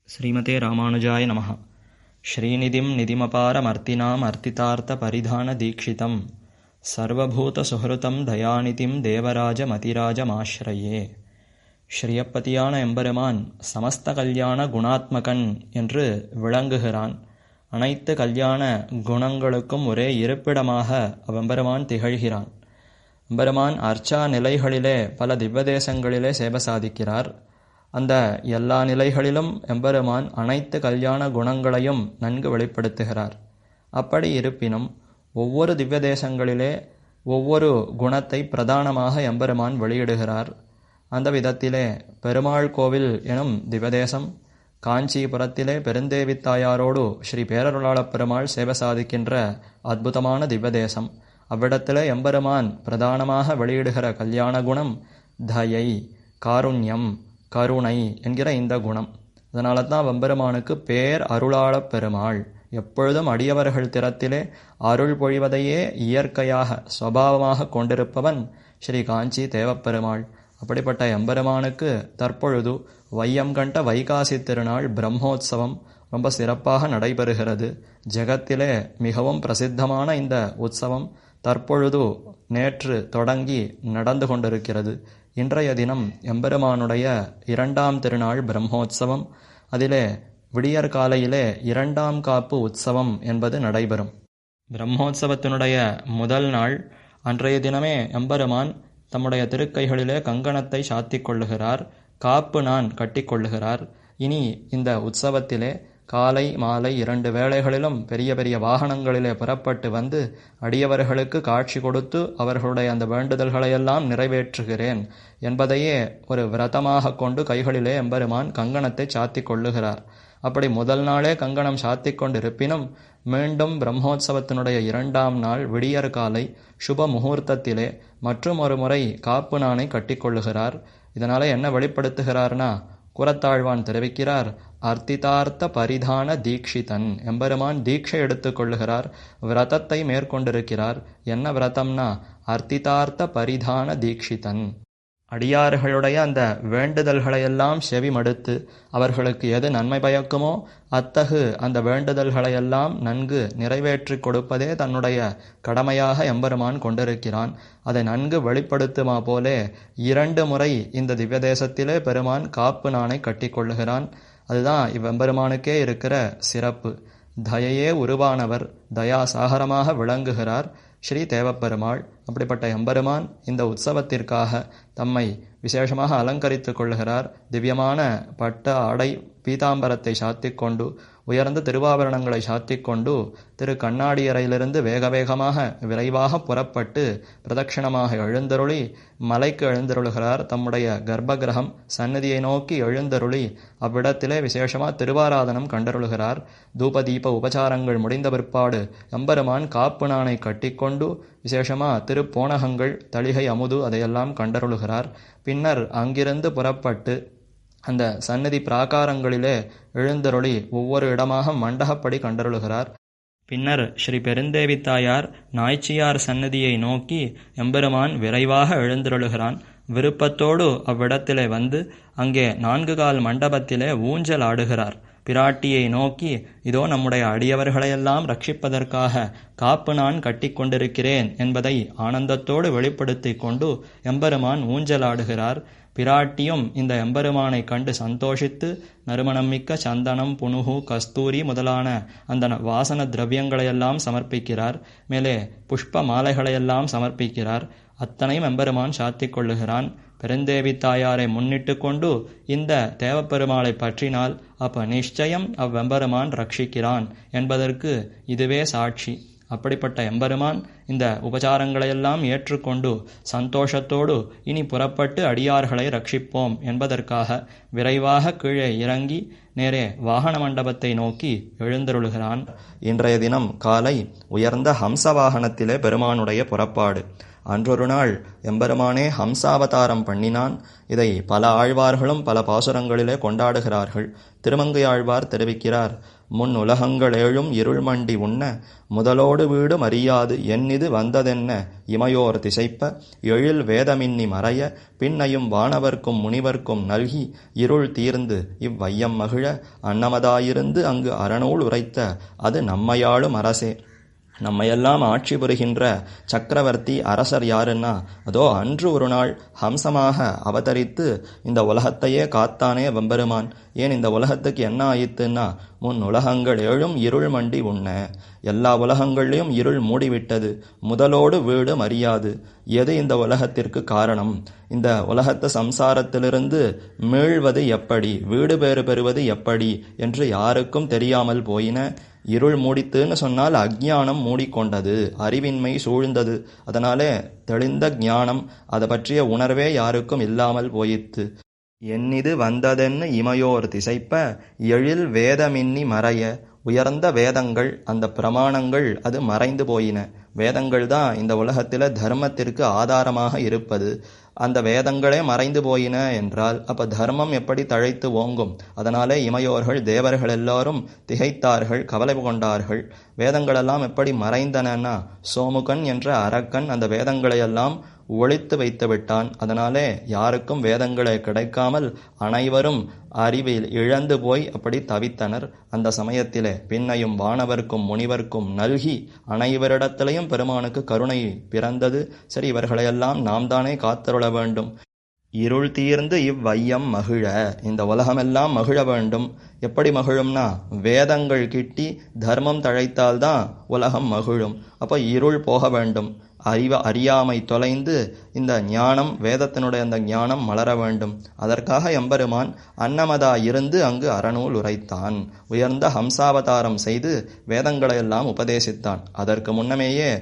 ஸ்ரீமதே ராமானுஜாய நமஹ. ஸ்ரீநிதிம் நிதிமபாரமர்த்தினாம் அர்த்திதார்த்த தீக்ஷிதம் சர்வபூத சுஹருதம் தயாநிதிம் தேவராஜமதிராஜமாஸ்ரயே. ஸ்ரீயப்பதியான எம்பெருமான் சமஸ்த கல்யாண குணாத்மகன் என்று விளங்குகிறான். அனைத்து கல்யாண குணங்களுக்கும் ஒரே இருப்பிடமாக அவ்வெம்பெருமான் திகழ்கிறான். எம்பெருமான் அர்ச்சா நிலைகளிலே பல திவ்வதேசங்களிலே சேவை சாதிக்கிறார். அந்த எல்லா நிலைகளிலும் எம்பெருமான் அனைத்து கல்யாண குணங்களையும் நன்கு வெளிப்படுத்துகிறார். அப்படி இருப்பினும் ஒவ்வொரு திவ்ய தேசங்களிலே ஒவ்வொரு குணத்தை பிரதானமாக எம்பெருமான் வெளியிடுகிறார். அந்த விதத்திலே பெருமாள் கோவில் எனும் திவ்யதேசம், காஞ்சிபுரத்திலே பெருந்தேவித்தாயாரோடு ஸ்ரீ பேரருளாளப் பெருமாள் சேவை சாதிக்கின்ற அற்புதமான திவ்யதேசம். அவ்விடத்திலே எம்பெருமான் பிரதானமாக வெளியிடுகிற கல்யாண குணம் தயை, காருண்யம், கருணை என்கிற இந்த குணம். அதனால தான் வெம்பெருமானுக்கு பேர் அருளாளப் பெருமாள். எப்பொழுதும் அடியவர்கள் திறத்திலே அருள் பொழிவதையே இயற்கையாக சுபாவமாக கொண்டிருப்பவன் ஸ்ரீ காஞ்சி தேவப்பெருமாள். அப்படிப்பட்ட எம்பெருமானுக்கு தற்பொழுது வையம் கண்ட வைகாசி திருநாள் பிரம்மோத்சவம் ரொம்ப சிறப்பாக நடைபெறுகிறது. ஜெகத்திலே மிகவும் பிரசித்தமான இந்த உற்சவம் தற்பொழுது நேற்று தொடங்கி நடந்து கொண்டிருக்கிறது. இன்றைய தினம் எம்பெருமானுடைய 2ஆம் திருநாள் பிரம்மோத்சவம். அதிலே விடியற் காலையிலே 2ஆம் காப்பு உற்சவம் என்பது நடைபெறும். பிரம்மோத்சவத்தினுடைய முதல் நாள் அன்றைய தினமே எம்பெருமான் தம்முடைய திருக்கைகளிலே கங்கணத்தை சாத்திக் கொள்ளுகிறார். காப்பு நான் கட்டிக்கொள்ளுகிறார். இனி இந்த உற்சவத்திலே காலை மாலை 2 வேளைகளிலும் பெரிய பெரிய வாகனங்களிலே புறப்பட்டு வந்து அடியவர்களுக்கு காட்சி கொடுத்து அவர்களுடைய அந்த வேண்டுதல்களையெல்லாம் நிறைவேற்றுகிறேன் என்பதையே ஒரு விரதமாக கொண்டு கைகளிலே எம்பெருமான் கங்கணத்தை சாத்திக் கொள்ளுகிறார். அப்படி முதல் நாளே கங்கணம் சாத்திக் கொண்டிருப்பினும் மீண்டும் பிரம்மோத்சவத்தினுடைய 2ஆம் நாள் விடியற் காலை சுப முகூர்த்தத்திலே மற்றும் ஒரு முறை காப்பு நானை கட்டிக்கொள்ளுகிறார். இதனால என்ன வெளிப்படுத்துகிறார்னா, குரத்தாழ்வான் தெரிவிக்கிறார், அர்த்திதார்த்த தீக்ஷிதன். எம்பெருமான் தீட்சை எடுத்துக்கொள்ளுகிறார், விரதத்தை மேற்கொண்டிருக்கிறார். என்ன விரதம்னா, அர்த்திதார்த்த தீக்ஷிதன். அடியார்களுடைய அந்த வேண்டுதல்களையெல்லாம் செவி மடுத்து அவர்களுக்கு எது நன்மை பயக்குமோ அத்தகு அந்த வேண்டுதல்களையெல்லாம் நன்கு நிறைவேற்றி கொடுப்பதே தன்னுடைய கடமையாக எம்பெருமான் கொண்டிருக்கிறான். அதை நன்கு வெளிப்படுத்துமா போலே 2 முறை இந்த திவ்ய தேசத்திலே பெருமான் காப்பு நானை கட்டிக்கொள்ளுகிறான். அதுதான் இவ்வெம்பெருமானுக்கே இருக்கிற சிறப்பு. தயையே உருவானவர், தயா சாகரமாக விளங்குகிறார் ஸ்ரீ தேவப்பெருமாள். அப்படிப்பட்ட எம்பெருமான் இந்த உற்சவத்திற்காக தம்மை விசேஷமாக அலங்கரித்துக் கொள்ளுகிறார். திவ்யமான பட்ட ஆடை பீதாம்பரத்தை சாத்திக் கொண்டு, உயர்ந்த திருவாபரணங்களை சாத்திக் கொண்டு திரு கண்ணாடியறையிலிருந்து வேக வேகமாக விரைவாக புறப்பட்டு பிரதட்சிணமாக எழுந்தருளி மலைக்கு எழுந்தருளுகிறார். தம்முடைய கர்ப்பகிரகம் சந்நிதியை நோக்கி எழுந்தருளி அவ்விடத்திலே விசேஷமாக திருவாராதனம் கண்டருளுகிறார். தூப தீப உபசாரங்கள் முடிந்த பிற்பாடு எம்பெருமான் காப்பு நானை கட்டிக்கொண்டு விசேஷமா திருப்போணகங்கள், தளிகை, அமுது அதையெல்லாம் கண்டருளுகிறார். பின்னர் அங்கிருந்து புறப்பட்டு அந்த சந்நிதி பிராகாரங்களிலே எழுந்தருளி ஒவ்வொரு இடமாக மண்டகப்படி கண்டருளுகிறார். பின்னர் ஸ்ரீ பெருந்தேவித்தாயார் நாய்ச்சியார் சந்நிதியை நோக்கி எம்பெருமான் விரைவாக எழுந்தருளுகிறான். விருப்பத்தோடு அவ்விடத்திலே வந்து அங்கே 4 கால் மண்டபத்திலே ஊஞ்சல் ஆடுகிறார். பிராட்டியை நோக்கி, இதோ நம்முடைய அடியவர்களையெல்லாம் ரட்சிப்பதற்காக காப்பு நான் கட்டி கொண்டிருக்கிறேன் என்பதை ஆனந்தத்தோடு வெளிப்படுத்தி கொண்டு எம்பெருமான் ஊஞ்சலாடுகிறார். பிராட்டியும் இந்த எம்பெருமானை கண்டு சந்தோஷித்து நறுமணம் மிக்க சந்தனம், புனுகு, கஸ்தூரி முதலான அந்த வாசன திரவியங்களையெல்லாம் சமர்ப்பிக்கிறார். மேலே புஷ்ப மாலைகளையெல்லாம் சமர்ப்பிக்கிறார். அத்தனையும் எம்பெருமான் சாத்திக் கொள்ளுகிறான். பெருந்தேவி தாயாரை முன்னிட்டு கொண்டு இந்த தேவப்பெருமாளை பற்றினால் அப்ப நிச்சயம் அவ்வெம்பெருமான் ரட்சிக்கிறான் என்பதற்கு இதுவே சாட்சி. அப்படிப்பட்ட எம்பெருமான் இந்த உபசாரங்களையெல்லாம் ஏற்றுக்கொண்டு சந்தோஷத்தோடு இனி புறப்பட்டு அடியார்களை ரட்சிப்போம் என்பதற்காக விரைவாக கீழே இறங்கி நேரே வாகன மண்டபத்தை நோக்கி எழுந்தருளுகிறான். இன்றைய தினம் காலை உயர்ந்த ஹம்ச வாகனத்திலே பெருமானுடைய புறப்பாடு. அன்றொரு நாள் எம்பெருமானே ஹம்சாவதாரம் பண்ணினான். இதை பல ஆழ்வார்களும் பல பாசுரங்களிலே கொண்டாடுகிறார்கள். திருமங்கை ஆழ்வார் தெரிவிக்கிறார், முன் உலகங்களேழும் இருள்மண்டி உண்ண முதலோடு வீடு மறியாது எண்ணிது வந்ததென்ன இமையோர் திசைப்ப எழில் வேதமின்னி மறைய பின்னையும் வானவர்க்கும் முனிவர்க்கும் நல்கி இருள் தீர்ந்து இவ்வையம் மகிழ அன்னமதாயிருந்து அங்கு அறநூல் உரைத்த அது நம்மையாளும் அரசே. நம்மையெல்லாம் ஆட்சி புரிகின்ற சக்கரவர்த்தி அரசர் யாருன்னா, அதோ அன்று ஒரு நாள் ஹம்சமாக அவதரித்து இந்த உலகத்தையே காத்தானே வெம்பெருமான். ஏன் இந்த உலகத்துக்கு என்ன ஆயித்துன்னா, முன் உலகங்கள் ஏழும் இருள் மண்டி உண்ண, எல்லா உலகங்கள்லையும் இருள் மூடிவிட்டது, முதலோடு வீடு மறியாது. எது இந்த உலகத்திற்கு காரணம்? இந்த உலகத்து சம்சாரத்திலிருந்து மீள்வது எப்படி, வீடு பேறு பெறுவது எப்படி என்று யாருக்கும் தெரியாமல் போயின. இருள் மூடித்துன்னு சொன்னால் அஜ்ஞானம் மூடிக்கொண்டது, அறிவின்மை சூழ்ந்தது. அதனாலே தெளிந்த ஞானம், அதை பற்றிய உணர்வே யாருக்கும் இல்லாமல் போயிற்று. எண்ணிது வந்ததென்னு இமையோர் திசைப்ப எழில் வேதமின்னி மறைய, உயர்ந்த வேதங்கள், அந்த பிரமாணங்கள் அது மறைந்து போயின. வேதங்கள் தான் இந்த உலகத்தில் தர்மத்திற்கு ஆதாரமாக இருப்பது. அந்த வேதங்களே மறைந்து போயின என்றால் அப்ப தர்மம் எப்படி தழைத்து ஓங்கும்? அதனாலே இமையோர்கள் தேவர்கள் எல்லாரும் திகைத்தார்கள், கவலை கொண்டார்கள். வேதங்களெல்லாம் எப்படி மறைந்தனா, சோமுகன் என்ற அரக்கன் அந்த வேதங்களையெல்லாம் ஒழித்து வைத்து விட்டான். அதனாலே யாருக்கும் வேதங்களை கிடைக்காமல் அனைவரும் அறிவில் இழந்து போய் அப்படி தவித்தனர். அந்த சமயத்திலே பின்னையும் வானவர்க்கும் முனிவர்க்கும் நல்கி அனைவரிடத்திலையும் பெருமானுக்கு கருணை பிறந்தது. சரி, இவர்களையெல்லாம் நாம் தானே காத்தருள வேண்டும். இருள் தீர்ந்து இவ்வையம் மகிழ, இந்த உலகமெல்லாம் மகிழ வேண்டும். எப்படி மகிழும்னா, வேதங்கள் கிட்டி தர்மம் தழைத்தால்தான் உலகம் மகிழும். அப்போ இருள் போக வேண்டும், அறியாமை தொலைந்து இந்த ஞானம், வேதத்தினுடைய அந்த ஞானம் மலர வேண்டும். அதற்காக எம்பெருமான் அன்னமதா இருந்து அங்கு அறநூல் உரைத்தான். உயர்ந்த ஹம்சாவதாரம் செய்து வேதங்களையெல்லாம் உபதேசித்தான். அதற்கு முன்னமேயே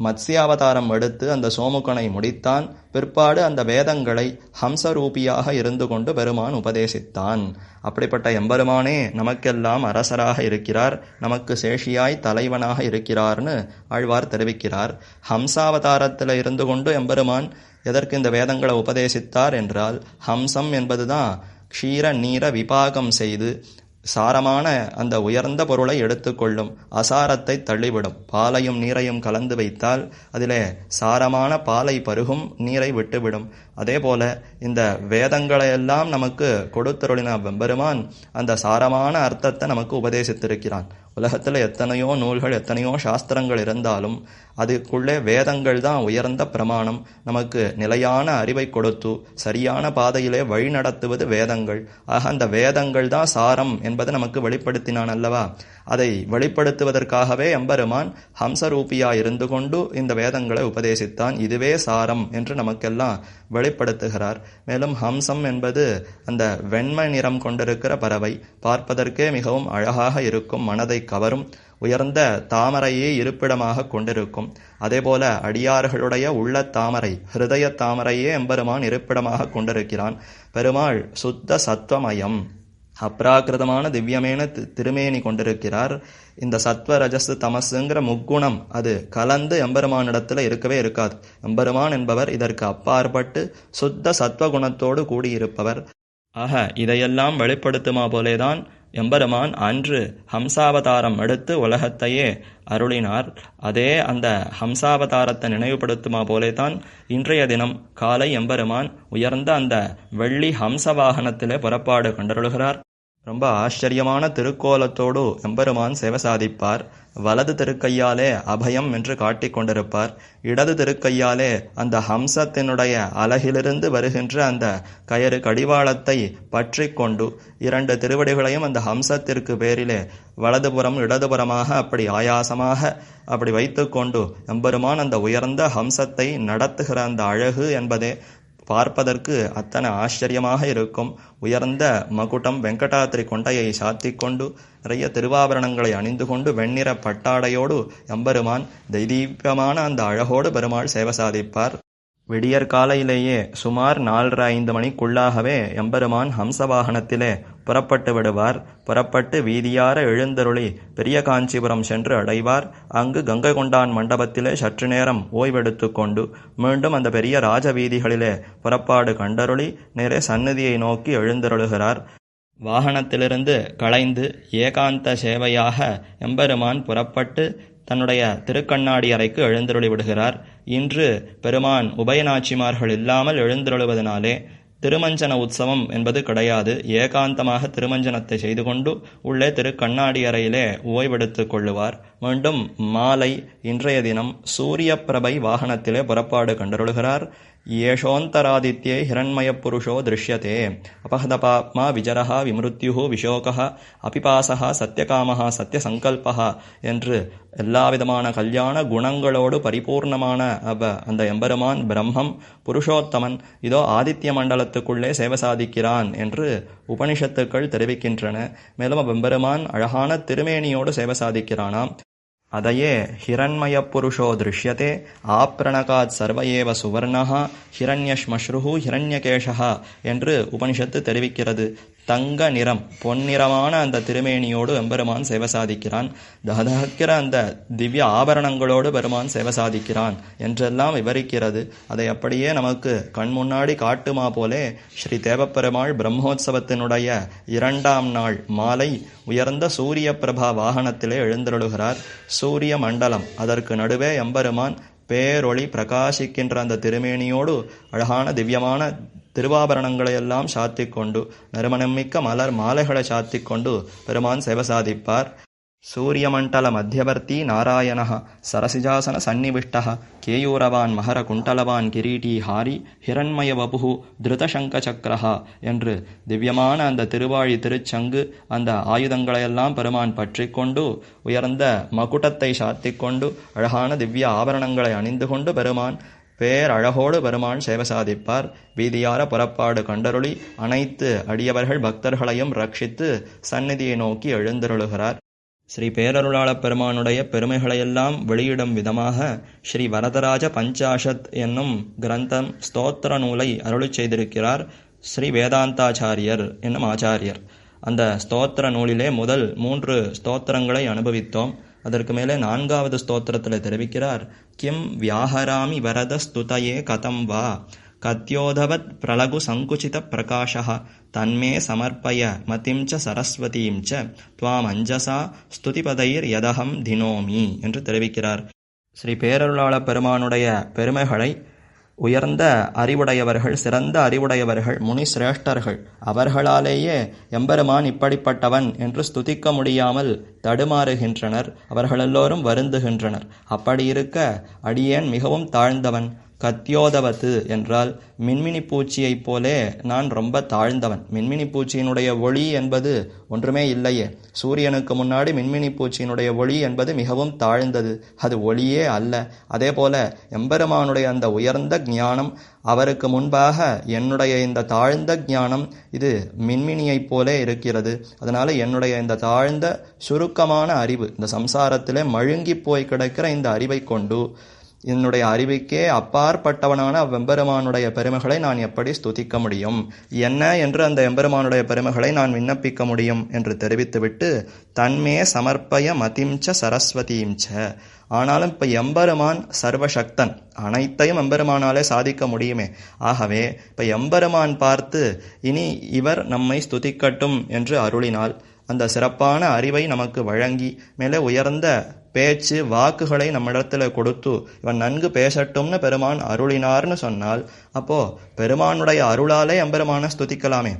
மத்ஸ்யாவதாரம் எடுத்து அந்த சோமுகனை முடித்தான். பிற்பாடு அந்த வேதங்களை ஹம்சரூபியாக இருந்து கொண்டு பெருமான் உபதேசித்தான். அப்படிப்பட்ட எம்பெருமானே நமக்கெல்லாம் அரசராக இருக்கிறார், நமக்கு சேஷியாய் தலைவனாக இருக்கிறார்னு ஆழ்வார் தெரிவிக்கிறார். ஹம்சாவதாரத்தில் இருந்து கொண்டு எம்பெருமான் எதற்கு இந்த வேதங்களை உபதேசித்தார் என்றால், ஹம்சம் என்பதுதான் க்ஷீர நீர விபாகம் செய்து சாரமான அந்த உயர்ந்த பொருளை எடுத்துக்கொள்ளும், அசாரத்தை தள்ளிவிடும். பாலையும் நீரையும் கலந்து வைத்தால் அதிலே சாரமான பாலை பருகும், நீரை விட்டுவிடும். அதே போல இந்த வேதங்களையெல்லாம் நமக்கு கொடுத்தருளின பெருமான் அந்த சாரமான அர்த்தத்தை நமக்கு உபதேசித்திருக்கிறான். உலகத்தில் எத்தனையோ நூல்கள், எத்தனையோ சாஸ்திரங்கள் இருந்தாலும் அதுக்குள்ளே வேதங்கள் தான் உயர்ந்த பிரமாணம். நமக்கு நிலையான அறிவை கொடுத்து சரியான பாதையிலே வழி நடத்துவது வேதங்கள். ஆக அந்த வேதங்கள் தான் சாரம் என்பதை நமக்கு வெளிப்படுத்தினான் அல்லவா? அதை வெளிப்படுத்துவதற்காகவே எம்பெருமான் ஹம்சரூபியாய் இருந்து கொண்டு இந்த வேதங்களை உபதேசித்தான். இதுவே சாரம் என்று நமக்கெல்லாம் வெளிப்படுத்துகிறார். மேலும் ஹம்சம் என்பது அந்த வெண்மை நிறம் கொண்டிருக்கிற பறவை, பார்ப்பதற்கே மிகவும் அழகாக இருக்கும், மனதை கவரும், உயர்ந்த தாமரையே இருப்பிடமாக கொண்டிருக்கும். அதேபோல அடியார்களுடைய உள்ள தாமரை, ஹிருதய தாமரையே எம்பெருமான் இருப்பிடமாக கொண்டிருக்கிறான். பெருமாள் சுத்த சத்வமயம், அப்ராகிருதமான திவ்யமேன திருமேனி கொண்டிருக்கிறார். இந்த சத்வ ரஜஸ் தமசுங்கிற முக்குணம் அது கலந்து எம்பெருமானிடத்துல இருக்கவே இருக்காது. எம்பெருமான் என்பவர் இதற்கு அப்பாற்பட்டு சுத்த சத்வகுணத்தோடு கூடியிருப்பவர். ஆக இதையெல்லாம் வெளிப்படுத்துமா போலேதான் எம்பெருமான் அன்று ஹம்சாவதாரம் எடுத்து உலகத்தையே அருளினார். அதே அந்த ஹம்சாவதாரத்தை நினைவுபடுத்துமா போலேதான் இன்றைய தினம் காலை எம்பெருமான் உயர்ந்த அந்த வெள்ளி ஹம்ச வாகனத்திலே புறப்பாடு கண்டருளுகிறார். ரொம்ப ஆச்சரியமான திருக்கோலத்தோடு எம்பெருமான் சேவை சாதிப்பார். வலது திருக்கையாலே அபயம் என்று காட்டிக் கொண்டிருப்பார். இடது திருக்கையாலே அந்த ஹம்சத்தினுடைய அலகிலிருந்து வருகின்ற அந்த கயிறு கடிவாளத்தை பற்றி கொண்டு இரண்டு திருவடிகளையும் அந்த ஹம்சத்திற்கு பேரிலே வலதுபுறம் இடதுபுறமாக அப்படி ஆயாசமாக அப்படி வைத்து கொண்டு எம்பெருமான் அந்த உயர்ந்த ஹம்சத்தை நடத்துகிற அந்த அழகு என்பதே பார்ப்பதற்கு அத்தனை ஆச்சரியமாக இருக்கும். உயர்ந்த மகுடம் வெங்கடாத்திரி கொண்டையை சாத்தி கொண்டு நிறைய திருவாபரணங்களை அணிந்து கொண்டு வெண்ணிற பட்டாடையோடு எம்பெருமான் தெய்வீகமான அந்த அழகோடு பெருமாள் சேவை சாதிப்பார். விடியற் காலையிலேயே சுமார் 4:30 மணிக்குள்ளாகவே எம்பெருமான் ஹம்சவாகனத்திலே புறப்பட்டு விடுவார். புறப்பட்டு வீதியார எழுந்தருளி பெரிய காஞ்சிபுரம் சென்று அடைவார். அங்கு கங்கை கொண்டான் மண்டபத்திலே சற்று நேரம் ஓய்வெடுத்து கொண்டு மீண்டும் அந்த பெரிய ராஜவீதிகளிலே புறப்பாடு கண்டருளி நேரே சந்நிதியை நோக்கி எழுந்தருளுகிறார். வாகனத்திலிருந்து களைந்து ஏகாந்த சேவையாக எம்பெருமான் புறப்பட்டு தன்னுடைய திருக்கண்ணாடி அறைக்கு எழுந்தருளி விடுகிறார். இன்று பெருமான் உபயநாச்சிமார்கள் இல்லாமல் எழுந்தருளுவதனாலே திருமஞ்சன உற்சவம் என்பது கிடையாது. ஏகாந்தமாக திருமஞ்சனத்தை செய்து கொண்டு உள்ளே திருக்கண்ணாடி அறையிலே ஓய்வெடுத்துக் கொள்ளுவார். மீண்டும் மாலை இன்றைய தினம் சூரிய பிரபை வாகனத்திலே புறப்பாடு கண்டருளுகிறார். ஏஷோந்தராதித்யே ஹிரண்மயப்புருஷோ திருஷ்யதே அபஹதபாப்மா விஜரஹ விமிருத்யுஹு விஷோகஹ அபிபாசஹ சத்யகாமஹ சத்யசங்கல்பஹ என்று எல்லாவிதமான கல்யாண குணங்களோடு பரிபூர்ணமான அந்த எம்பெருமான் பிரம்மம் புருஷோத்தமன் இதோ ஆதித்ய மண்டலத்துக்குள்ளே சேவை சாதிக்கிறான் என்று உபனிஷத்துக்கள் தெரிவிக்கின்றன. மேலும் அவ்வெம்பெருமான் அழகான திருமேனியோடு சேவை சாதிக்கிறானாம். அதையே ஹிரண்மய புருஷோ திருஷ்யதே ஆப்ரணகாத் சர்வ ஏவ சுவர்ணஹா ஹிரண்யஸ்மஸ்ருஹு ஹிரண்யகேஷஹா என்று உபனிஷத்து தெரிவிக்கிறது. தங்க நிறம் பொன்னிறமான அந்த திருமேனியோடு எம்பெருமான் சேவை சாதிக்கிறான். தகதகிற அந்த திவ்ய ஆபரணங்களோடு பெருமான் சேவை சாதிக்கிறான் என்றெல்லாம் விவரிக்கிறது. அதை அப்படியே நமக்கு கண் முன்னாடி காட்டுமா போலே ஸ்ரீ தேவப்பெருமாள் பிரம்மோத்சவத்தினுடைய 2ஆம் நாள் மாலை உயர்ந்த சூரிய பிரபா வாகனத்திலே எழுந்தருளுகிறார். சூரிய மண்டலம் அதற்கு நடுவே எம்பெருமான் பேரொளி பிரகாசிக்கின்ற அந்த திருமேனியோடு அழகான திவ்யமான திருவாபரணங்களையெல்லாம் சாத்திக் கொண்டு நறுமணமிக்க மலர் மாலைகளை சாத்திக் கொண்டு பெருமான் சேவை சாதிப்பார். சூரியமண்டல மத்தியவர்த்தி நாராயணः சரசிஜாசன சந்நிவிஷ்டः கேயூரவான் மகர குண்டலவான் கிரீட்டி ஹாரி ஹிரண்மய வபுஹு திருதசங்க சக்கரஹா என்று திவ்யமான அந்த திருவாழி திருச்சங்கு அந்த ஆயுதங்களையெல்லாம் பெருமான் பற்றி கொண்டு உயர்ந்த மகுடத்தை சாத்திக் கொண்டு அழகான திவ்ய ஆபரணங்களை அணிந்து கொண்டு பெருமான் பேரழகோடு பெருமான் சேவை சாதிப்பார். வீதியார புறப்பாடு கண்டருளி அனைத்து அடியவர்கள் பக்தர்களையும் ரட்சித்து சந்நிதியை நோக்கி எழுந்தருளுகிறார். ஸ்ரீ பேரருளாளப் பெருமானுடைய பெருமைகளையெல்லாம் வெளியிடும் விதமாக ஸ்ரீ வரதராஜ பஞ்சாஷத் என்னும் கிரந்தம் ஸ்தோத்திர நூலை அருளிச் செய்திருக்கிறார் ஸ்ரீ வேதாந்தாச்சாரியர் என்னும் ஆச்சாரியர். அந்த ஸ்தோத்திர நூலிலே முதல் 3 ஸ்தோத்திரங்களை அனுபவித்தோம். அதற்கு மேலே 4வது ஸ்தோத்திரத்தில் தெரிவிக்கிறார். கிம் வியாஹராமி வரத ஸ்துதயே கதம் வா கத்யோதவத் பிரலகு சங்குச்சித பிரகாஷः தன்மே சமர்ப்பய மதிம்ச சரஸ்வதீம்ச துவாம் அஞ்சசா ஸ்துதிபதைர் யதகம் தினோமி என்று தெரிவிக்கிறார். ஸ்ரீ பேரருளாளப் பெருமானுடைய பெருமைகளை உயர்ந்த அறிவுடையவர்கள், சிறந்த அறிவுடையவர்கள், முனி சிரேஷ்டர்கள் அவர்களாலேயே எம்பெருமான் இப்படிப்பட்டவன் என்று ஸ்துதிக்க முடியாமல் தடுமாறுகின்றனர். அவர்களெல்லோரும் வருந்துகின்றனர். அப்படி இருக்க அடியேன் மிகவும் தாழ்ந்தவன். கத்யோதவத்து என்றால் மின்மினி பூச்சியைப் போலே நான் ரொம்ப தாழ்ந்தவன். மின்மினி பூச்சியினுடைய ஒளி என்பது ஒன்றுமே இல்லையே. சூரியனுக்கு முன்னாடி மின்மினி பூச்சியினுடைய ஒளி என்பது மிகவும் தாழ்ந்தது. அது ஒளியே அல்ல. அதே போல எம்பெருமானுடைய அந்த உயர்ந்த ஞானம் அவருக்கு முன்பாக என்னுடைய இந்த தாழ்ந்த ஞானம் இது மின்மினியைப் போலே இருக்கிறது. அதனால என்னுடைய இந்த தாழ்ந்த சுருக்கமான அறிவு, இந்த சம்சாரத்திலே மழுங்கி போய் கிடக்கிற இந்த அறிவை கொண்டு என்னுடைய அறிவுக்கே அப்பாற்பட்டவனான அவ்வெம்பெருமானுடைய பெருமைகளை நான் எப்படி ஸ்துதிக்க முடியும், என்ன என்று அந்த எம்பெருமானுடைய பெருமைகளை நான் விண்ணப்பிக்க முடியும் என்று தெரிவித்துவிட்டு தன்மே சமர்ப்பய மதிம்ச சரஸ்வதீம்ச. ஆனாலும் இப்போ எம்பெருமான் சர்வசக்தன், அனைத்தையும் எம்பெருமானாலே சாதிக்க முடியுமே. ஆகவே இப்போ எம்பெருமான் பார்த்து இனி இவர் நம்மை ஸ்துதிக்கட்டும் என்று அருளினால் அந்த சிறப்பான அறிவை நமக்கு வழங்கி மேலே உயர்ந்த பேச்சு வாக்குகளை நம்மிடத்துல கொடுத்து இவன் நன்கு பேசட்டும்னு பெருமான் அருளினார்னு சொன்னால் அப்போ பெருமானுடைய அருளாலே எம்பெருமான ஸ்துதிக்கலாமே.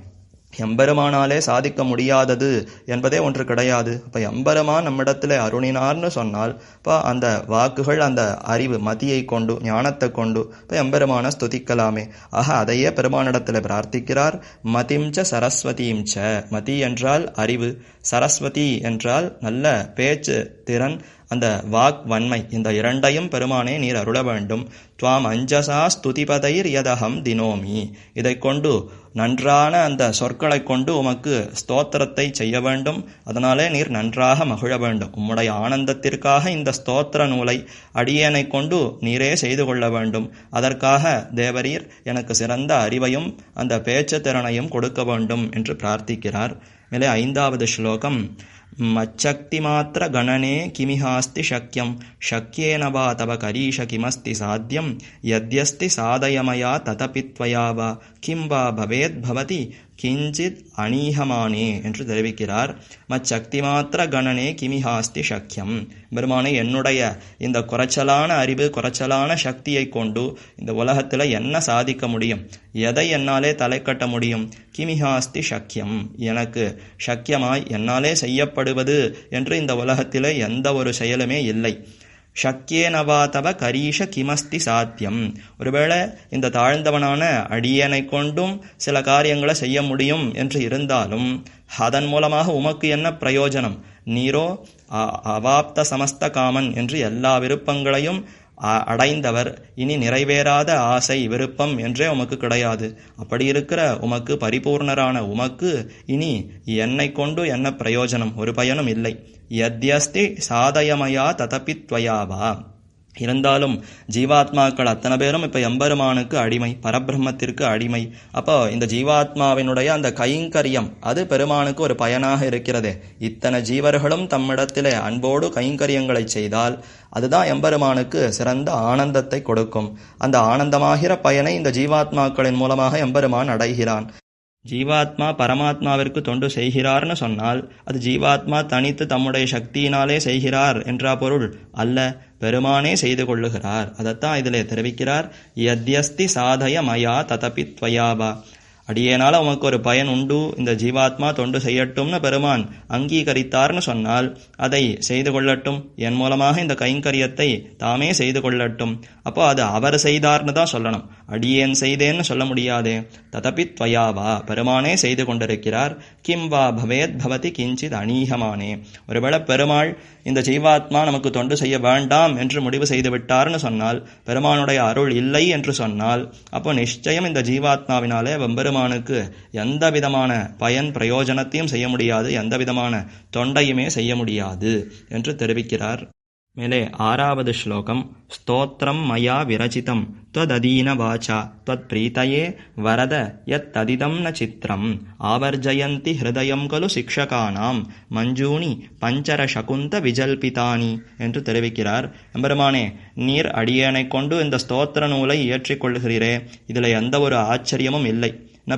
எம்பெருமானாலே சாதிக்க முடியாதது என்பதே ஒன்று கிடையாது. இப்போ எம்பெருமான் நம்மிடத்தில் அருணினார்னு சொன்னால் இப்போ அந்த வாக்குகள் அந்த அறிவு மதியை கொண்டு ஞானத்தை கொண்டு இப்போ எம்பெருமான ஸ்துதிக்கலாமே. ஆக அதையே பெருமானிடத்தில் பிரார்த்திக்கிறார். மதிம்ச சரஸ்வதீம்ச. மதி என்றால் அறிவு, சரஸ்வதி என்றால் நல்ல பேச்சு திறன், அந்த வாக் வன்மை, இந்த இரண்டையும் பெருமானே நீர் அருள வேண்டும். துவாம் அஞ்சசா ஸ்துதிபதைர் யதகம் தினோமி, இதை கொண்டு நன்றான அந்த சொற்களை கொண்டு உமக்கு ஸ்தோத்திரத்தை செய்ய வேண்டும். அதனாலே நீர் நன்றாக மகிழ வேண்டும். உம்முடைய ஆனந்தத்திற்காக இந்த ஸ்தோத்திர நூலை அடியேனை கொண்டு நீரே செய்து கொள்ள வேண்டும். அதற்காக தேவரீர் எனக்கு சிறந்த அறிவையும் அந்த பேச்சு திறனையும் கொடுக்க வேண்டும் என்று பிரார்த்திக்கிறார். மேலே 5வது ஸ்லோகம். மச்சக்தி மாத்திர கணனே கிமிஹாஸ்தி சக்கியம் சக்கியேன வா தவ கரீஷ கிமஸ்தி சாத்தியம் யத்யஸ்தி சாதயமயா ததபித்வயா வா கிம் வா பவேத் பவதி கிஞ்சித் அனீஹமானே என்று தெரிவிக்கிறார். மச்சக்தி மாத்திர கணனே கிமிஹாஸ்தி சக்கியம், பெருமானே என்னுடைய இந்த குறைச்சலான அறிவு குறைச்சலான சக்தியை கொண்டு இந்த உலகத்தில் என்ன சாதிக்க முடியும், எதை என்னாலே தலை கட்ட முடியும்? கிமிஹாஸ்தி சக்கியம், எனக்கு சக்கியமாய் என்னாலே செய்யப்படுவது என்று இந்த உலகத்திலே எந்த ஒரு செயலுமே இல்லை. சக்கியேனவா தவ கரீஷ கிமஸ்தி சாத்தியம், ஒருவேளை இந்த தாழ்ந்தவனான அடியனை கொண்டும் சில காரியங்களை செய்ய முடியும் என்று இருந்தாலும் அதன் மூலமாக உமக்கு என்ன பிரயோஜனம்? நீரோ அவாப்த சமஸ்த காமன் என்று எல்லா விருப்பங்களையும் அடைந்தவர். இனி நிறைவேறாத ஆசை விருப்பம் என்றே உமக்கு கிடையாது. அப்படி இருக்கிற உமக்கு, பரிபூர்ணரான உமக்கு இனி என்னை கொண்டு என்ன பிரயோஜனம்? ஒரு பயனும் இல்லை. யத்யஸ்தி சாதயமயா ததபித்வயாவா, இருந்தாலும் ஜீவாத்மாக்கள் அத்தனை பேரும் இப்போ எம்பெருமானுக்கு அடிமை, பரபிரம்மத்திற்கு அடிமை. அப்போ இந்த ஜீவாத்மாவினுடைய அந்த கைங்கரியம் அது பெருமானுக்கு ஒரு பயனாக இருக்கிறதே. இத்தனை ஜீவர்களும் தம்மிடத்திலே அன்போடு கைங்கரியங்களை செய்தால் அதுதான் எம்பெருமானுக்கு சிறந்த ஆனந்தத்தை கொடுக்கும். அந்த ஆனந்தமாகிற பயனை இந்த ஜீவாத்மாக்களின் மூலமாக எம்பெருமான் அடைகிறான். ஜீவாத்மா பரமாத்மாவிற்கு தொண்டு செய்கிறார்னு சொன்னால் அது ஜீவாத்மா தனித்து தம்முடைய சக்தியினாலே செய்கிறார் என்ற பொருள் அல்ல, பெருமானே செய்து கொள்ளுகிறார். அதைத்தான் இதிலே தெரிவிக்கிறார். யத்யஸ்தி சாதய மயா ததபி த்வயாவா, அடியேனால உமக்கு ஒரு பயன் உண்டு, இந்த ஜீவாத்மா தொண்டு செய்யட்டும்னு பெருமான் அங்கீகரித்தார்னு சொன்னால் அதை செய்து கொள்ளட்டும், என் மூலமாக இந்த கைங்கரியத்தை தாமே செய்து கொள்ளட்டும். அப்போ அது அவர் செய்தார்னு தான் சொல்லணும், அடியேன் செய்தேன்னு சொல்ல முடியாதே. ததபி த்வயாவா, பெருமானே செய்து கொண்டிருக்கிறார். கிம் வா பவேத் பவதி கிஞ்சித் அனீஹமானே, ஒருவேளை பெருமாள் இந்த ஜீவாத்மா நமக்கு தொண்டு செய்ய வேண்டாம் என்று முடிவு செய்து விட்டார்னு சொன்னால், பெருமானுடைய அருள் இல்லை என்று சொன்னால், அப்போ நிச்சயம் இந்த ஜீவாத்மாவினாலே பெருமானுக்கு எந்த விதமான பயன் பிரயோஜனத்தையும் செய்ய முடியாது, எந்த விதமான தொண்டையுமே செய்ய முடியாது என்று தெரிவிக்கிறார். மேலே 6வது ஸ்லோகம். ஸ்தோத்திரம் மயா விரச்சிதம் த்வததீன வாசா த்வத் பிரீதயே வரத யத் ததிதம் ந சித்திரம் ஆவர்ஜயந்தி ஹிருதயம் கலு சிக்ஷகானாம் மஞ்சூனி பஞ்சர சகுந்த விஜல்பிதானி என்று தெரிவிக்கிறார். எம்பெருமானே, நீர் அடியேனை கொண்டு இந்த ஸ்தோத்திர நூலை இயற்றிக்கொள்கிறீரே, இதில் எந்த ஒரு ஆச்சரியமும் இல்லை.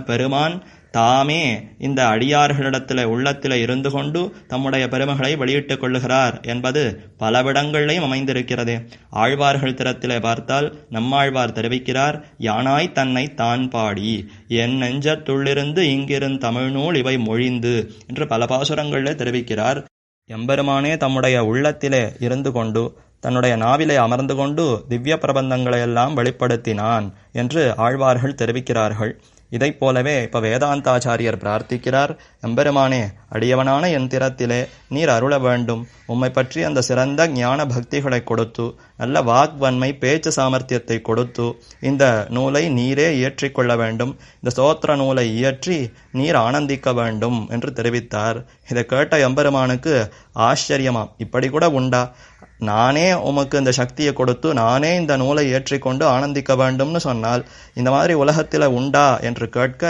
பெருமான் தாமே இந்த அடியார்களிடத்தில் உள்ளத்தில் இருந்து கொண்டு தம்முடைய பெருமைகளை வெளியிட்டுக் கொள்ளுகிறார் என்பது பலவிடங்களிலையும் அமைந்திருக்கிறது. ஆழ்வார்கள் திறத்திலே பார்த்தால் நம்மாழ்வார் தெரிவிக்கிறார். யானாய் தன்னை தான் பாடி என் நெஞ்சத்துள்ளிருந்து இங்கிருந்து தமிழ்நூல் இவை மொழிந்து என்று பல பாசுரங்களில் தெரிவிக்கிறார். எம்பெருமானே தம்முடைய உள்ளத்திலே இருந்து கொண்டு தன்னுடைய நாவிலே அமர்ந்து கொண்டு திவ்ய பிரபந்தங்களையெல்லாம் வெளிப்படுத்தினான் என்று ஆழ்வார்கள் தெரிவிக்கிறார்கள். இதை போலவே இப்ப வேதாந்தாச்சாரியர் பிரார்த்திக்கிறார். எம்பெருமானே, அடியவனான என் திறத்திலே நீர் அருள வேண்டும். உம்மை பற்றி அந்த சிறந்த ஞான பக்திகளை கொடுத்து நல்ல வாக்வன்மை பேச்சு சாமர்த்தியத்தை கொடுத்து இந்த நூலை நீரே இயற்றிக்கொள்ள வேண்டும். இந்த ஸ்தோத்திர நூலை இயற்றி நீர் ஆனந்திக்க வேண்டும் என்று தெரிவித்தார். இதை கேட்ட எம்பெருமானுக்கு ஆச்சரியமாம், இப்படி கூட உண்டா? நானே உமக்கு இந்த சக்தியை கொடுத்து நானே இந்த நூலை ஏற்றிக்கொண்டு ஆனந்திக்க வேண்டும்னு சொன்னால் இந்த மாதிரி உலகத்தில் உண்டா என்று கேட்க,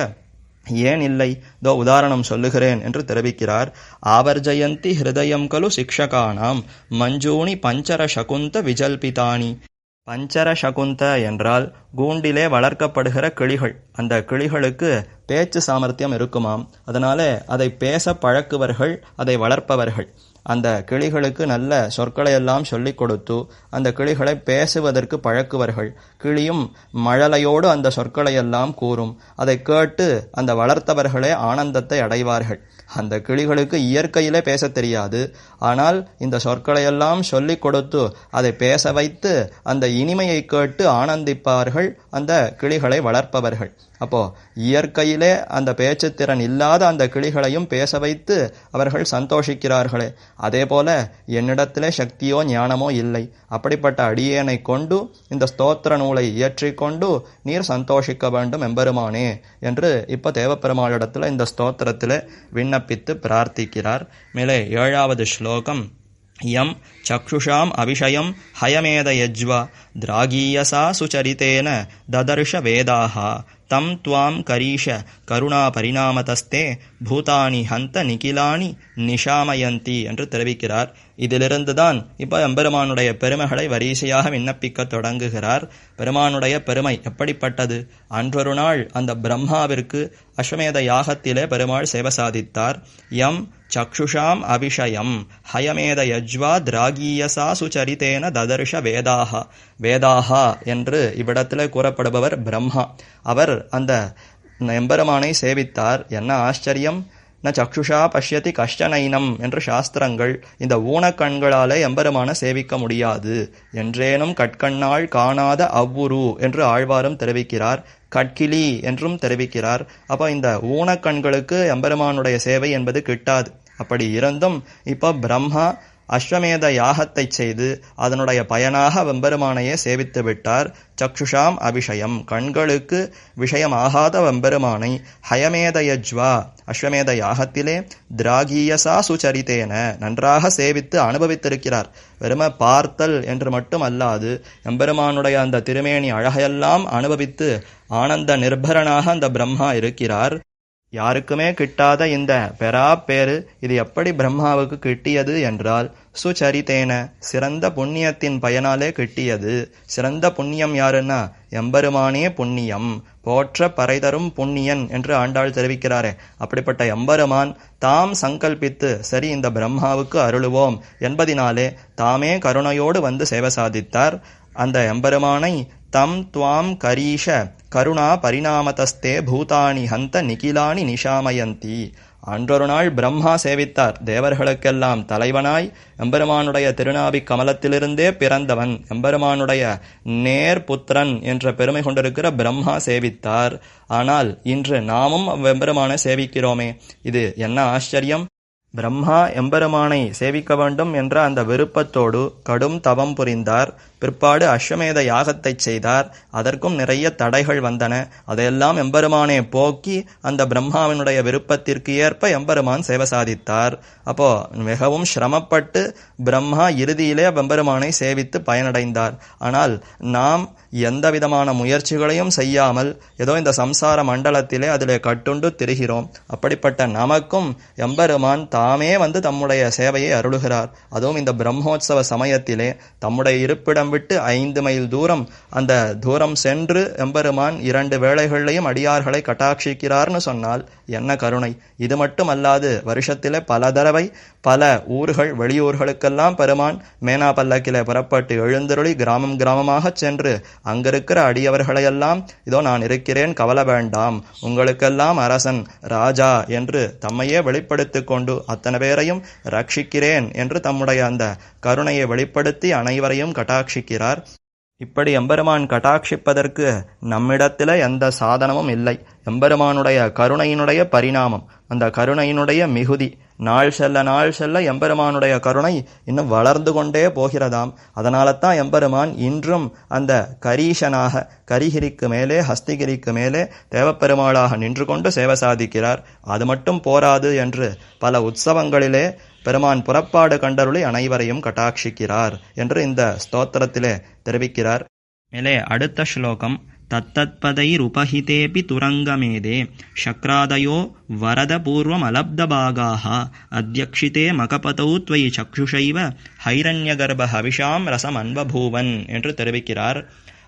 ஏன் இல்லை, இதோ உதாரணம் சொல்லுகிறேன் என்று தெரிவிக்கிறார். ஆவர்ஜயந்தி ஹிருதயம் கலு சிக்ஷகானாம் மஞ்சூனி பஞ்சர சகுந்த விஜல்பிதானி. பஞ்சர சகுந்த என்றால் கூண்டிலே வளர்க்கப்படுகிற கிளிகள். அந்த கிளிகளுக்கு பேச்சு சாமர்த்தியம் இருக்குமாம். அதனால அதை பேச பழக்குவர்கள், அதை வளர்ப்பவர்கள். அந்த கிளிகளுக்கு நல்ல சொற்களை எல்லாம் சொல்லிக் கொடுத்து அந்த கிளிகளை பேசுவதற்கு பழக்குவர்கள். கிளியும் மழலையோடு அந்த சொற்களை எல்லாம் கூறும். அதை கேட்டு அந்த வளர்த்தவர்களே ஆனந்தத்தை அடைவார்கள். அந்த கிளிகளுக்கு இயற்கையிலே பேச தெரியாது. ஆனால் இந்த சொற்களையெல்லாம் சொல்லிக் கொடுத்து அதை பேச வைத்து அந்த இனிமையை கேட்டு ஆனந்திப்பார்கள் அந்த கிளிகளை வளர்ப்பவர்கள். அப்போ இயற்கையிலே அந்த பேச்சுத்திறன் இல்லாத அந்த கிளிகளையும் பேச வைத்து அவர்கள் சந்தோஷிக்கிறார்களே, அதே போல என்னிடத்திலே சக்தியோ ஞானமோ இல்லை, அப்படிப்பட்ட அடியேனை கொண்டு இந்த ஸ்தோத்திர நூலை இயற்றிக்கொண்டு நீர் சந்தோஷிக்க வேண்டும் எம்பெருமானே என்று இப்ப தேவப்பெருமாளிடத்துல இந்த ஸ்தோத்திரத்திலே விண்ணப்பித்து பிரார்த்திக்கிறார். மேலே 7வது ஸ்லோகம். யம் சக்ஷுஷாம் அபிஷயம் ஹயமேதயஜ்வா திராகீயசா சுச்சரித்தேன ததர்ஷ வேதாஹ தம் துவாம் கரீஷ கருணா பரிணாமதஸ்தே பூதானி ஹந்த நிகிலானி நிஷாமயந்தி என்று தெரிவிக்கிறார். இதிலிருந்துதான் இப்ப எம்பெருமானுடைய பெருமைகளை வரிசையாக விண்ணப்பிக்க தொடங்குகிறார். பெருமானுடைய பெருமை எப்படிப்பட்டது? அன்றொரு நாள் அந்த பிரம்மாவிற்கு அஸ்வமேத யாகத்திலே பெருமாள் சேவை சாதித்தார். யம் சக்ஷுஷாம் அபிஷயம் ஹயமேத யஜ்வா திராகீயசா சுச்சரித்தேன ததர்ஷ வேதாஹா. வேதாஹா என்று இவ்விடத்திலே கூறப்படுபவர் பிரம்மா. அவர் அந்த எம்பெருமானை சேவித்தார். என்ன ஆச்சரியம்! ந சக்ஷுஷா பஷ்யதி கஷ்டனைனம் என்று சாஸ்திரங்கள் இந்த ஊனக்கண்களாலே எம்பெருமான சேவிக்க முடியாது என்றேனும் கட்கண்ணாள் காணாத அவ்வுரு என்று ஆழ்வாரும் தெரிவிக்கிறார். கட்கிலி என்றும் தெரிவிக்கிறார். அப்போ இந்த ஊனக்கண்களுக்கு எம்பெருமானுடைய சேவை என்பது கிட்டாது. அப்படி இருந்தும் இப்போ பிரம்மா அஸ்வமேத யாகத்தை செய்து அதனுடைய பயனாக வெம்பெருமானையே சேவித்து விட்டார். சக்ஷுஷாம் அபிஷயம், கண்களுக்கு விஷயமாகாத வெம்பெருமானை ஹயமேதயஜ்வா அஸ்வமேத யாகத்திலே திராகீயசா சுச்சரித்தேன நன்றாக சேவித்து அனுபவித்திருக்கிறார். வெறும பார்த்தல் என்று மட்டும் அல்லாது எம்பெருமானுடைய அந்த திருமேனி அழகையெல்லாம் அனுபவித்து ஆனந்த நிர்பரனாக அந்த பிரம்மா இருக்கிறார். யாருக்குமே கிட்டாத இந்த பேரு இது எப்படி பிரம்மாவுக்கு கிட்டியது என்றால் சுச்சரித்தேன சிறந்த புண்ணியத்தின் பயனாலே கிட்டியது. சிறந்த புண்ணியம் யாருன்னா எம்பெருமானே புண்ணியம், போற்ற பறைதரும் புண்ணியன் என்று ஆண்டாள் தெரிவிக்கிறாரே. அப்படிப்பட்ட எம்பெருமான் தாம் சங்கல்பித்து சரி இந்த பிரம்மாவுக்கு அருளுவோம் என்பதினாலே தாமே கருணையோடு வந்து சேவை சாதித்தார். அந்த எம்பெருமானை தம் துவாம் கரீஷ கருணா பரிணாமதஸ்தே பூதானி ஹந்த நிகிலானி நிஷாமயந்தி. அன்றொரு நாள் பிரம்மா சேவித்தார். தேவர்களுக்கெல்லாம் தலைவனாய் எம்பெருமானுடைய திருநாபி கமலத்திலிருந்தே பிறந்தவன் எம்பெருமானுடைய நேர் புத்திரன் என்ற பெருமை கொண்டிருக்கிற பிரம்மா சேவித்தார். ஆனால் இன்று நாமும் எம்பெருமானை சேவிக்கிறோமே, இது என்ன ஆச்சரியம்! பிரம்மா எம்பெருமானை சேவிக்க வேண்டும் என்ற அந்த விருப்பத்தோடு கடும் தவம் புரிந்தார். பிற்பாடு அஸ்வமேத யாகத்தை செய்தார். அதற்கும் நிறைய தடைகள் வந்தன. அதையெல்லாம் எம்பெருமானே போக்கி அந்த பிரம்மாவினுடைய விருப்பத்திற்கு ஏற்ப எம்பெருமான் சேவை சாதித்தார். அப்போ மிகவும் சிரமப்பட்டு பிரம்மா இறுதியிலே எம்பெருமானை சேவித்து பயனடைந்தார். ஆனால் நாம் எந்த விதமான முயற்சிகளையும் செய்யாமல் ஏதோ இந்த சம்சார மண்டலத்திலே அதிலே கட்டுண்டு திரிகிறோம். அப்படிப்பட்ட நமக்கும் எம்பெருமான் தாமே வந்து தம்முடைய சேவையை அருளுகிறார். அதுவும் இந்த பிரம்மோற்சவ சமயத்திலே தம்முடைய இருப்பிடம் விட்டு 5 மைல் தூரம் அந்த தூரம் சென்று எம்பெருமான் 2 வேளைகளையும் அடியார்களை கட்டாட்சிக்கிறார்னு சொன்னால் என்ன கருணை! இது மட்டும் அல்லாது வருஷத்திலே பல தடவை பல ஊர்கள் வெளியூர்களுக்கெல்லாம் பெருமான் மேனா பல்லக்கிலே புறப்பட்டு எழுந்தருளி கிராமம் கிராமமாக சென்று அங்கிருக்கிற அடியவர்களையெல்லாம் இதோ நான் இருக்கிறேன், கவலை வேண்டாம், உங்களுக்கெல்லாம் அரசன் ராஜா என்று தம்மையே வெளிப்படுத்திக் கொண்டு அத்தனை பேரையும் ரட்சிக்கிறேன் என்று தம்முடைய அந்த கருணையை வெளிப்படுத்தி அனைவரையும் கட்டாட்சிக்கிறார். இப்படி எம்பெருமான் கட்டாட்சிப்பதற்கு நம்மிடத்தில் எந்த சாதனமும் இல்லை. எம்பெருமானுடைய கருணையினுடைய பரிணாமம், அந்த கருணையினுடைய மிகுதி. நாள் செல்ல எம்பெருமானுடைய கருணை இன்னும் வளர்ந்து கொண்டே போகிறதாம். அதனால தான் எம்பெருமான் இன்றும் அந்த கரீஷனாக கரிகிரிக்கு மேலே ஹஸ்திகிரிக்கு மேலே தேவப்பெருமாளாக நின்று கொண்டு சேவை சாதிக்கிறார். அது மட்டும் போராது என்று பல உற்சவங்களிலே பெருமான் புறப்பாடு கண்டருளி அனைவரையும் கட்டாட்சிக்கிறார் என்று இந்த ஸ்தோத்திரத்திலே தெரிவிக்கிறார். மேலே அடுத்த ஸ்லோகம். தத்தத்பதைருபஹிதேபி துரங்கமேதே சக்ராதயோ வரத பூர்வம் அலப்தபாகாஹ அத்யக்ஷிதே மகபதௌ த்வயி சக்ஷுஷைவ ஹைரண்யகர்ப ஹவிஷாம் ரசம் அன்பபூவன் என்று தெரிவிக்கிறார்.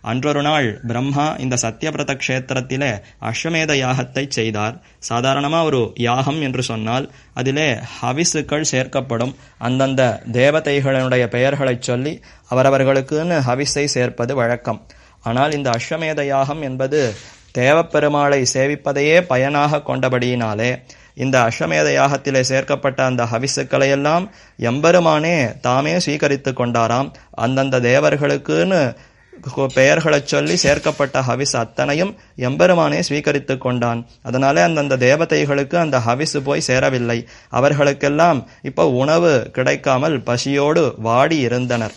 அன்றொரு நாள் பிரம்மா இந்த சத்யபிரத க்ஷேத்திரத்திலே அஸ்வமேத யாகத்தை செய்தார். சாதாரணமாக ஒரு யாகம் என்று சொன்னால் அதிலே ஹவிசுக்கள் சேர்க்கப்படும். அந்தந்த தேவதைகளுடைய பெயர்களை சொல்லி அவரவர்களுக்குன்னு ஹவிஸை சேர்ப்பது வழக்கம். ஆனால் இந்த அஸ்வமேத யாகம் என்பது தேவப்பெருமாளை சேவிப்பதையே பயனாக கொண்டபடியினாலே இந்த அஸ்வமேத யாகத்திலே சேர்க்கப்பட்ட அந்த ஹவிசுக்களையெல்லாம் எம்பெருமானே தாமே ஸ்வீகரித்து கொண்டாராம். அந்தந்த தேவர்களுக்குன்னு பெயர்களைச் சொல்லி சேர்க்கப்பட்ட ஹவிஸ் அத்தனையும் எம்பெருமானே ஸ்வீகரித்து கொண்டான். அதனாலே அந்தந்த தேவதைகளுக்கு அந்த ஹவிசு போய் சேரவில்லை. அவர்களுக்கெல்லாம் இப்போ உணவு கிடைக்காமல் பசியோடு வாடி இருந்தனர்.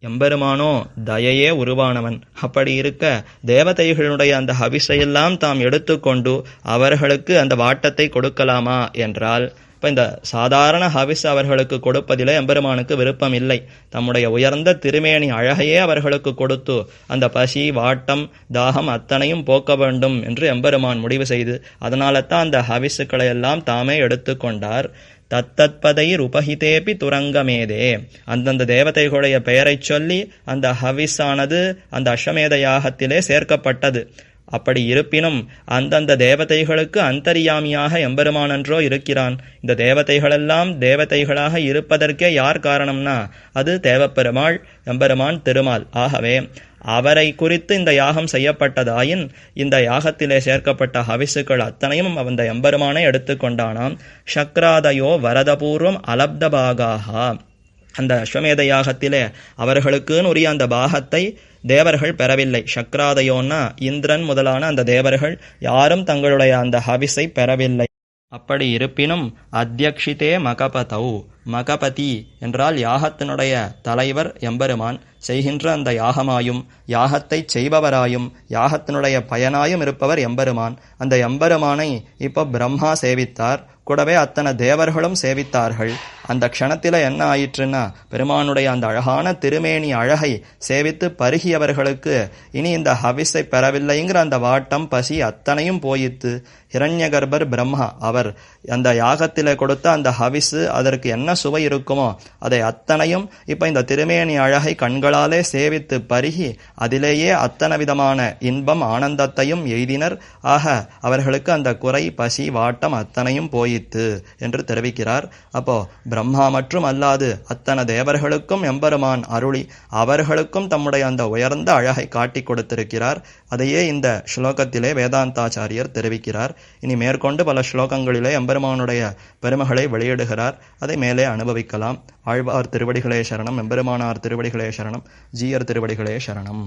எம்பெருமானோ தயையே உருவானவன். அப்படி இருக்க தேவதைகளுடைய அந்த ஹவிசையெல்லாம் தாம் எடுத்துக்கொண்டு அவர்களுக்கு அந்த வாட்டத்தை கொடுக்கலாமா என்றால், இப்போ இந்த சாதாரண ஹவிஸ் அவர்களுக்கு கொடுப்பதிலே எம்பெருமானுக்கு விருப்பம் இல்லை. தம்முடைய உயர்ந்த திருமேனி அழகையே அவர்களுக்கு கொடுத்து அந்த பசி வாட்டம் தாகம் அத்தனையும் போக்க வேண்டும் என்று எம்பெருமான் முடிவு செய்து அதனால தான் அந்த ஹவிசுக்களை எல்லாம் தாமே எடுத்துக்கொண்டார். தத்தத்பதைர் உபஹிதேபி துரங்கமேதே, அந்தந்த தேவதைகளுடைய பெயரைச் சொல்லி அந்த ஹவிஸானது அந்த அஸ்வமேத யாகத்திலே சேர்க்கப்பட்டது. அப்படி இருப்பினும் அந்தந்த தேவதைகளுக்கு அந்தரியாமியாக எம்பெருமானன்றோ இருக்கிறான். இந்த தேவதைகளெல்லாம் தேவதைகளாக இருப்பதற்கே யார் காரணம்னா அது தேவப்பெருமாள், எம்பெருமான் திருமால். ஆகவே அவரை குறித்து இந்த யாகம் செய்யப்பட்டதாயின் இந்த யாகத்திலே சேர்க்கப்பட்ட ஹவிசுக்கள் அத்தனையும் அந்த எம்பெருமானை எடுத்துக்கொண்டானாம். சக்ராதயோ வரதபூர்வம் அலப்தபாகாகா, அந்த அஸ்வமேத யாகத்திலே அவர்களுக்குன்னு உரிய அந்த பாகத்தை தேவர்கள் பெறவில்லை. சக்ராதயோன்னா இந்திரன் முதலான அந்த தேவர்கள் யாரும் தங்களுடைய அந்த ஹவிஸை பெறவில்லை. அப்படி இருப்பினும் அத்தியக்ஷிதே மகபதௌ, மகபதி என்றால் யாகத்தினுடைய தலைவர் எம்பெருமான், செய்கின்ற அந்த யாகமாயும் யாகத்தைச் செய்பவராயும் யாகத்தினுடைய பயனாயும் இருப்பவர் எம்பெருமான். அந்த எம்பெருமானை இப்போ பிரம்மா சேவித்தார், கூடவே அத்தனை தேவர்களும் சேவித்தார்கள். அந்த க்ஷணத்தில் என்ன ஆயிற்றுன்னா பெருமானுடைய அந்த அழகான திருமேனி அழகை சேவித்து பருகியவர்களுக்கு இனி இந்த ஹவிஸை பெறவில்லைங்கிற அந்த வாட்டம் பசி அத்தனையும் போயித்து. ஹிரண்யகர்பர் பிரம்மா அவர் அந்த யாகத்திலே கொடுத்த அந்த ஹவிஸு அதற்கு என்ன சுவை இருக்குமோ அதை அத்தனையும் இப்போ இந்த திருமேனி அழகை கண்களாலே சேவித்து பருகி அதிலேயே அத்தனை விதமான இன்பம் ஆனந்தத்தையும் எய்தினர். ஆக அவர்களுக்கு அந்த குறை பசி வாட்டம் அத்தனையும் போயித்து என்று தெரிவிக்கிறார். அப்போ பிரம்மா மற்றும் அல்லாது அத்தனை தேவர்களுக்கும் எம்பெருமான் அருளி அவர்களுக்கும் தம்முடைய அந்த உயர்ந்த அழகை காட்டி கொடுத்திருக்கிறார். அதையே இந்த ஸ்லோகத்திலே வேதாந்தாச்சாரியர் தெரிவிக்கிறார். இனி மேற்கொண்டு பல ஸ்லோகங்களிலே எம்பெருமானுடைய பெருமைகளை வெளியிடுகிறார். அதை மேலே அனுபவிக்கலாம். ஆழ்வார் திருவடிகளே சரணம், எம்பெருமானார் திருவடிகளே சரணம், ஜீயர் திருவடிகளே சரணம்.